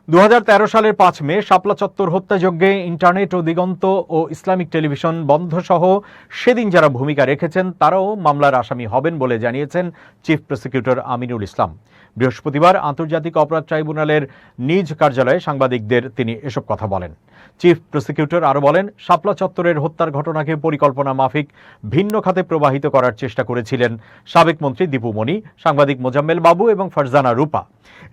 2013 সালের 5 মে শাপলা চত্বর হত্যাযজ্ঞে ইন্টারনেট ও দিগন্ত ও Islamic television বন্ধ সহ সেদিন যারা ভূমিকা রেখেছেন তারাও মামলার আসামি হবেন বলে জানিয়েছেন চিফ প্রসিকিউটর আমিনুল ইসলাম। বৃহস্পতিবার আন্তর্জাতিক অপরাধ ট্রাইব্যুনালের নিজ কার্যালয়ে সাংবাদিকদের তিনি এসব কথা বলেন। চিফ প্রসিকিউটর আরও বলেন, শাপলা চত্বরের হত্যার ঘটনাকে পরিকল্পনা মাফিক ভিন্ন খাতে প্রবাহিত করার চেষ্টা করেছিলেন সাবেক মন্ত্রী দীপু মনি, সাংবাদিক মোজাম্মেল বাবু এবং ফারজানা রূপা।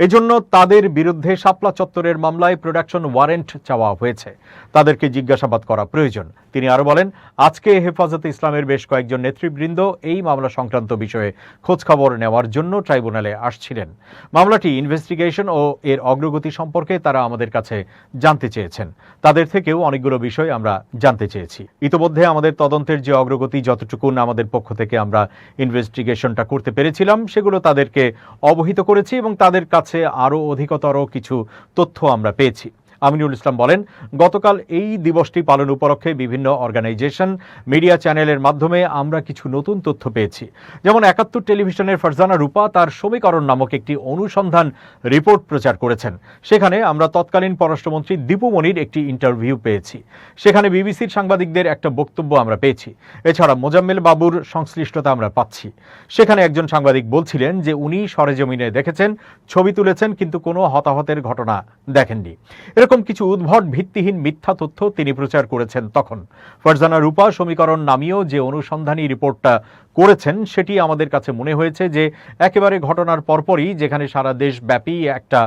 এজন্য তাদের বিরুদ্ধে শাপলা চত্বরের মামলায় প্রোডাকশন ওয়ারেন্ট চাওয়া হয়েছে। তাদেরকে জিজ্ঞাসাবাদ করা প্রয়োজন। তিনি আরও বলেন, আজকে হেফাজতে ইসলামের বেশ কয়েকজন নেতৃবৃন্দ এই মামলা সংক্রান্ত বিষয়ে খোঁজখবর নেওয়ার জন্য ট্রাইব্যুনালে আসছিলেন। মামলাটি ইনভেস্টিগেশন ও এর অগ্রগতি সম্পর্কে তারা আমাদের কাছে জানতে চেয়েছেন। তাদের থেকেও অনেকগুলো বিষয় আমরা জানতে চেয়েছি। ইতোমধ্যে আমাদের তদন্তের যে অগ্রগতি, যতটুকুন আমাদের পক্ষ থেকে আমরা ইনভেস্টিগেশনটা করতে পেরেছিলাম, সেগুলো তাদেরকে অবহিত করেছি এবং তাদের কাছে আরও অধিকতর কিছু তথ্য আমরা পেয়েছি। আমিনুল ইসলাম বলেন, গতকাল এই দিবসটি পালন উপলক্ষে বিভিন্ন অর্গানাইজেশন, মিডিয়া চ্যানেলের মাধ্যমে আমরা কিছু নতুন তথ্য পেয়েছি। যেমন 71 টেলিভিশনের ফারজানা রূপা তার সমীকরণ নামক একটি অনুসন্ধান রিপোর্ট প্রচার করেছেন। সেখানে আমরা তৎকালীন পররাষ্ট্রমন্ত্রী দীপু মনির একটি ইন্টারভিউ পেয়েছি। সেখানে বিবিসির সাংবাদিকদের একটা বক্তব্য আমরা পেয়েছি। এছাড়া মোজাম্মেল বাবুর সংশ্লিষ্টতা আমরা পাচ্ছি। সেখানে একজন সাংবাদিক বলছিলেন যে উনি সরেজমিনে দেখেছেন, ছবি তুলেছেন, কিন্তু কোনো হতাহতের ঘটনা দেখেননি। এরকম কিছু উদ্ভট ভিত্তিহীন মিথ্যা তথ্য তিনি প্রচার করেছেন। তখন ফারজানা রূপা সমীকরণ নামীয় যে অনুসন্ধানী রিপোর্টটা করেছেন, সেটি আমাদের কাছে মনে হয়েছে যে একেবারে ঘটনার পরপরই যেখানে সারা দেশব্যাপী একটা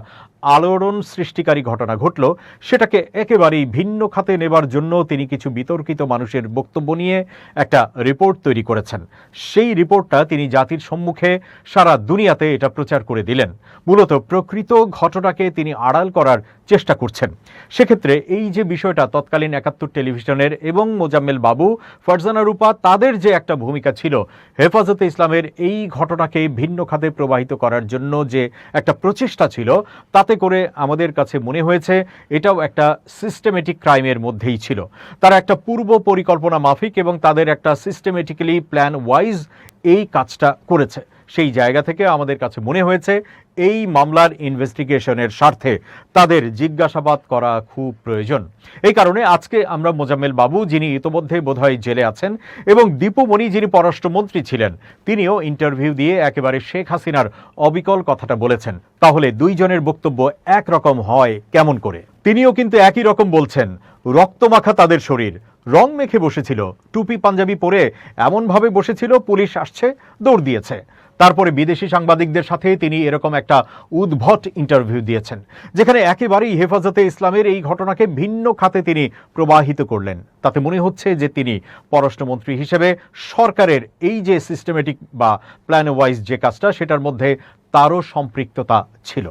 আলোড়ন সৃষ্টিকারী ঘটনা ঘটল, সেটাকে একেবারেই ভিন্ন খাতে নেবার জন্য তিনি কিছু বিতর্কিত মানুষের বক্তব্য নিয়ে একটা রিপোর্ট তৈরি করেছেন। সেই রিপোর্টটা তিনি জাতির সম্মুখে সারা দুনিয়াতে এটা প্রচার করে দিলেন। মূলত প্রকৃত ঘটনাকে তিনি আড়াল করার চেষ্টা করছেন। সেক্ষেত্রে এই যে বিষয়টা, তৎকালীন 71 টেলিভিশনের এবং মোজাম্মেল বাবু, ফারজানা রূপা, তাদের যে একটা ভূমিকা ছিল হেফাজতে ইসলামের এই ঘটনাকে ভিন্ন খাতে প্রবাহিত করার জন্য যে একটা প্রচেষ্টা ছিল, তাতে করে আমাদের কাছে মনে হয়েছে এটাও একটা সিস্টেমেটিক ক্রাইমের মধ্যেই ছিল। তারা একটা পূর্ব পরিকল্পনা মাফিক এবং তাদের একটা সিস্টেমেটিক্যালি প্ল্যান ওয়াইজ এই কাজটা করেছে। সেই জায়গা থেকে আমাদের কাছে মনে হয়েছে এই মামলার ইনভেস্টিগেশনের স্বার্থে তাদের জিজ্ঞাসাবাদ করা খুব প্রয়োজন। এই কারণে আজকে আমরা মোজাম্মেল বাবু, যিনি ইতোমধ্যে বোধহয় জেলে আছেন, এবং দীপু মনি, যিনি পররাষ্ট্রমন্ত্রী ছিলেন, তিনিও ইন্টারভিউ দিয়ে একেবারে শেখ হাসিনার অবিকল কথাটা বলেছেন। তাহলে দুইজনের বক্তব্য একরকম হয় কেমন করে? তিনিও কিন্তু একই রকম বলছেন, রক্তমাখা তাদের শরীর, রং মেখে বসেছিল, টুপি পাঞ্জাবি পরে এমনভাবে বসেছিল, পুলিশ আসছে, দৌড় দিয়েছে। তারপরে বিদেশি সাংবাদিকদের সাথে তিনি এরকম একটা উদ্ভট ইন্টারভিউ দিয়েছেন, যেখানে একেবারেই হেফাজতে ইসলামের এই ঘটনাকে ভিন্ন খাতে তিনি প্রবাহিত করলেন। তাতে মনে হচ্ছে যে তিনি পররাষ্ট্রমন্ত্রী হিসেবে সরকারের এই যে সিস্টেমেটিক বা প্ল্যান ওয়াইজ যে কাজটা, সেটার মধ্যে তারও সম্পৃক্ততা ছিল।